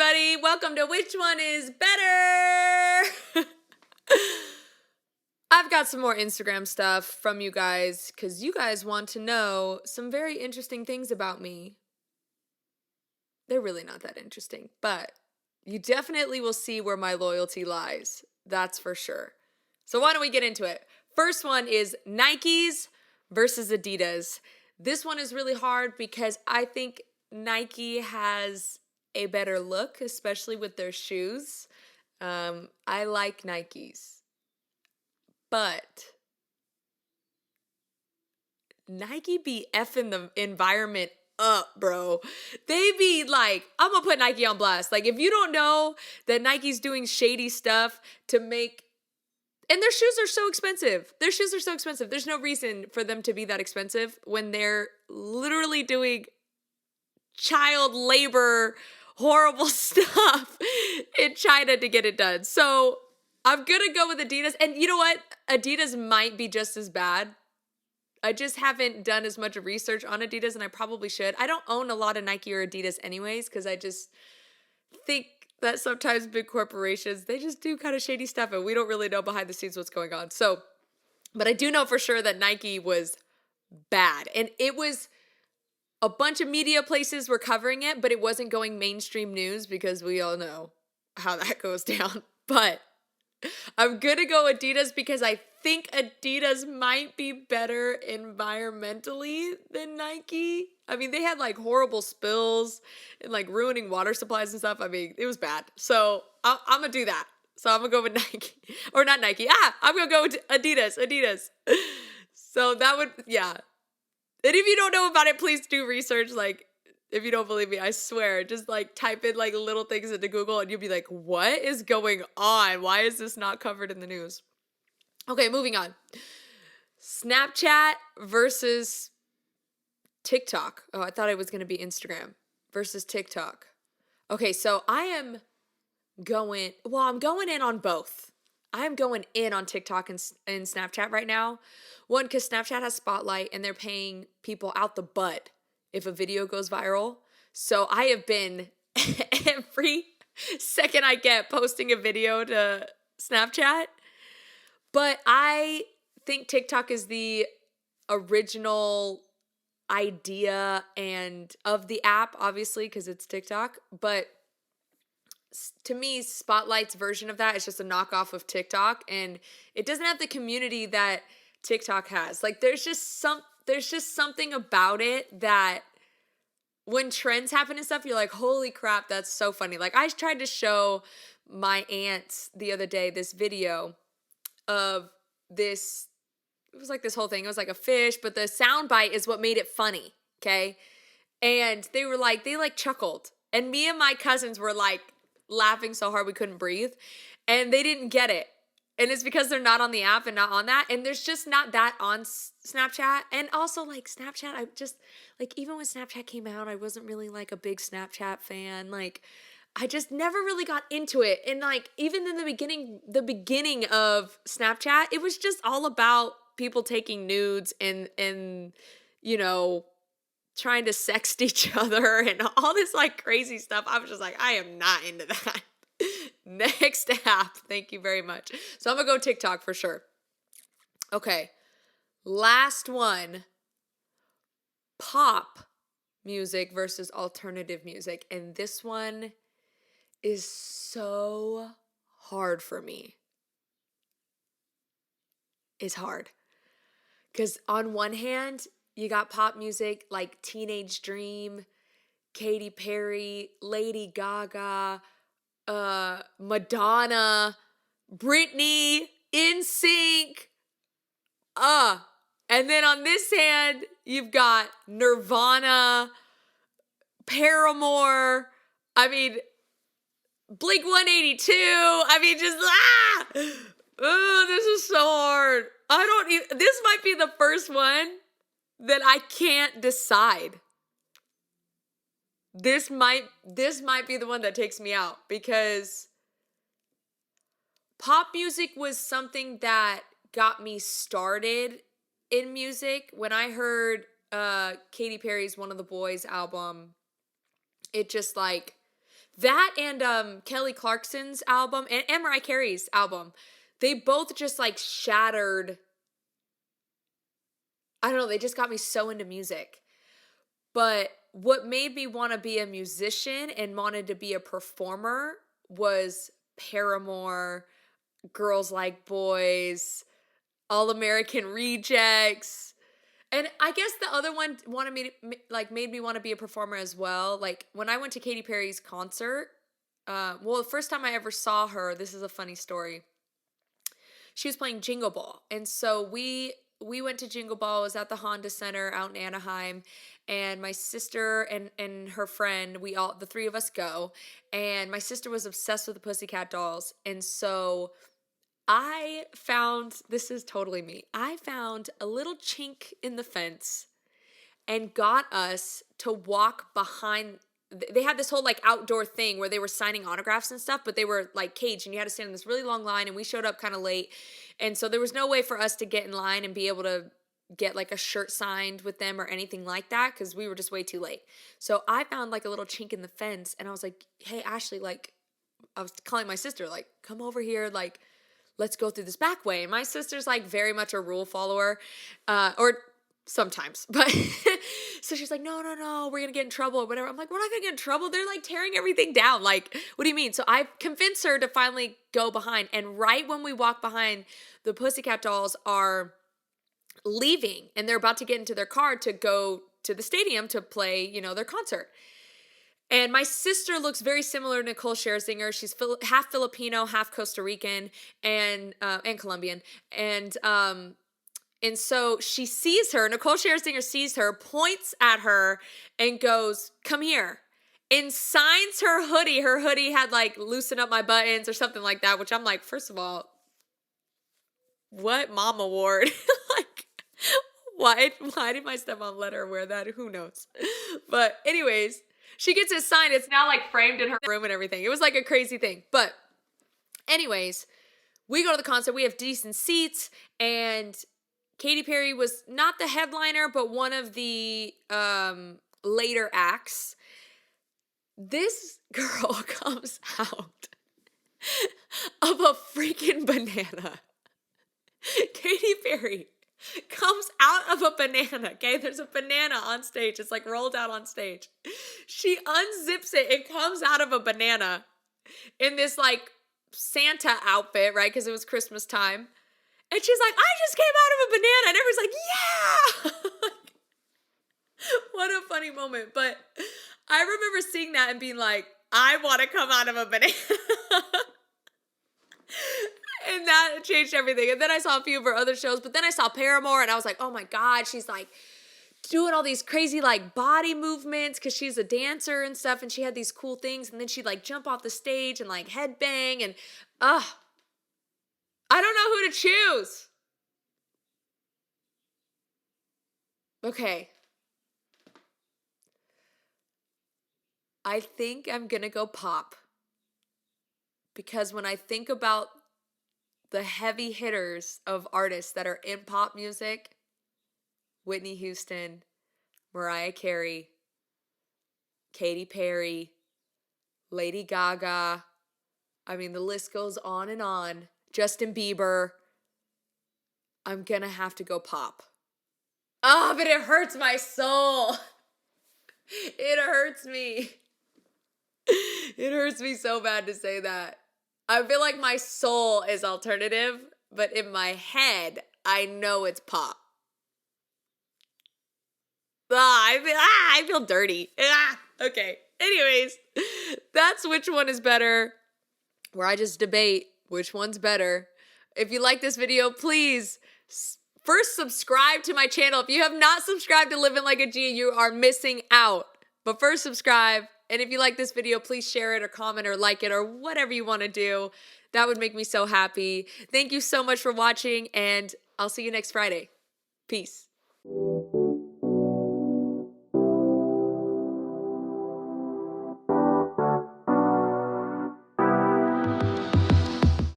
everybody. Welcome to Which One is Better? I've got some more Instagram stuff from you guys because you guys want to know some very interesting things about me. They're really not that interesting, but you definitely will see where my loyalty lies. That's for sure. So why don't we get into it? First one is Nikes versus Adidas. This one is really hard because I think Nike has a better look, especially with their shoes. I like Nikes, but Nike be effing the environment up, bro. They be like, I'm gonna put Nike on blast. Like, if you don't know that Nike's doing shady stuff to make, and their shoes are so expensive. Their shoes are so expensive. There's no reason for them to be that expensive when they're literally doing child labor, horrible stuff in China to get it done. So I'm gonna go with Adidas. And you know what? Adidas might be just as bad. I just haven't done as much research on Adidas, and I probably should. I don't own a lot of Nike or Adidas anyways, because I just think that sometimes big corporations, they just do kind of shady stuff, and we don't really know behind the scenes what's going on. So, but I do know for sure that Nike was bad. And it was, a bunch of media places were covering it, but it wasn't going mainstream news because we all know how that goes down. But I'm going to go Adidas because I think Adidas might be better environmentally than Nike. I mean, they had like horrible spills and like ruining water supplies and stuff. I mean, it was bad. So I'm going to do that. So I'm going to go with Nike. Or not Nike. I'm going to go with Adidas. So that would, yeah. And if you don't know about it, please do research. Like, if you don't believe me, I swear, just like type in like little things into Google and you'll be like, what is going on? Why is this not covered in the news? Okay, moving on. Snapchat versus TikTok. Oh, I thought it was going to be Instagram versus TikTok. Okay, so I'm going in on both. I'm going in on TikTok and Snapchat right now. One, because Snapchat has Spotlight and they're paying people out the butt if a video goes viral. So I have been every second I get posting a video to Snapchat. But I think TikTok is the original idea and of the app, obviously, because it's TikTok. But to me, Spotlight's version of that is just a knockoff of TikTok, and it doesn't have the community that TikTok has. Like, there's just something about it that when trends happen and stuff, you're like, holy crap, that's so funny. Like, I tried to show my aunts the other day this video of this. It was like this whole thing. It was like a fish, but the soundbite is what made it funny. Okay. And they were like, they like chuckled. And me and my cousins were like laughing so hard we couldn't breathe. And they didn't get it. And it's because they're not on the app and not on that. And there's just not that on Snapchat. And also like Snapchat, I just like, even when Snapchat came out, I wasn't really like a big Snapchat fan. Like, I just never really got into it. And like, even in the beginning of Snapchat, it was just all about people taking nudes and you know, trying to sext each other and all this like crazy stuff. I was just like, I am not into that. Next app. Thank you very much. So I'm going to go TikTok for sure. Okay. Last one. Pop music versus alternative music. And this one is so hard for me. It's hard. Because on one hand, you got pop music like Teenage Dream, Katy Perry, Lady Gaga, Madonna, Britney, NSYNC. And then on this hand, you've got Nirvana, Paramore. I mean, Blink 182. I mean, just oh, this is so hard. This might be the first one that I can't decide. This might be the one that takes me out because pop music was something that got me started in music. When I heard Katy Perry's One of the Boys album, it just like, That and Kelly Clarkson's album and Mariah Carey's album, they both just like shattered. I don't know, they just got me so into music. But what made me want to be a musician and wanted to be a performer was Paramore, Girls Like Boys, All American Rejects. And I guess the other one wanted me to, like, made me want to be a performer as well. Like when I went to Katy Perry's concert, well, the first time I ever saw her, this is a funny story. She was playing Jingle Ball, and so we went to Jingle Ball. It was at the Honda Center out in Anaheim, and my sister and her friend, we all the three of us go, and my sister was obsessed with the Pussycat Dolls, and so I found, this is totally me. I found a little chink in the fence and got us to walk behind. They had this whole like outdoor thing where they were signing autographs and stuff, but they were like caged and you had to stand in this really long line, and we showed up kind of late. And so there was no way for us to get in line and be able to get like a shirt signed with them or anything like that because we were just way too late. So I found like a little chink in the fence and I was like, hey, Ashley, like, I was calling my sister, like, come over here, like, let's go through this back way. And my sister's like very much a rule follower, or sometimes, but so she's like, no, we're gonna get in trouble or whatever. I'm like, we're not gonna get in trouble. They're like tearing everything down. Like, what do you mean? So I convinced her to finally go behind. And right when we walk behind, the Pussycat Dolls are leaving and they're about to get into their car to go to the stadium to play, you know, their concert. And my sister looks very similar to Nicole Scherzinger. She's half Filipino, half Costa Rican, and Colombian. And so she sees her, Nicole Scherzinger sees her, points at her, and goes, come here. And signs her hoodie. Her hoodie had like loosen up my buttons or something like that, which I'm like, first of all, what mom award? Like, why did my stepmom let her wear that? Who knows? But anyways, she gets it signed. It's now like framed in her room and everything. It was like a crazy thing. But anyways, we go to the concert. We have decent seats, and Katy Perry was not the headliner, but one of the later acts. This girl comes out of a freaking banana. Katy Perry comes out of a banana, okay? There's a banana on stage. It's like rolled out on stage. She unzips it and comes out of a banana in this like Santa outfit, right? Because it was Christmas time. And she's like, I just came out of a banana. And everyone's like, yeah! What a funny moment. But I remember seeing that and being like, I want to come out of a banana. And that changed everything. And then I saw a few of her other shows, but then I saw Paramore and I was like, oh my God, she's like doing all these crazy like body movements because she's a dancer and stuff, and she had these cool things, and then she'd like jump off the stage and like headbang, and I don't know who to choose. Okay. I think I'm gonna go pop. Because when I think about the heavy hitters of artists that are in pop music, Whitney Houston, Mariah Carey, Katy Perry, Lady Gaga, I mean, the list goes on and on. Justin Bieber, I'm gonna have to go pop. Oh, but it hurts my soul. It hurts me. It hurts me so bad to say that. I feel like my soul is alternative, but in my head, I know it's pop. I feel dirty. Okay. Anyways, that's which one is better, where I just debate which one's better. If you like this video, please first subscribe to my channel. If you have not subscribed to Livin' Like a G, you are missing out. But first subscribe. And if you like this video, please share it or comment or like it or whatever you want to do. That would make me so happy. Thank you so much for watching, and I'll see you next Friday. Peace.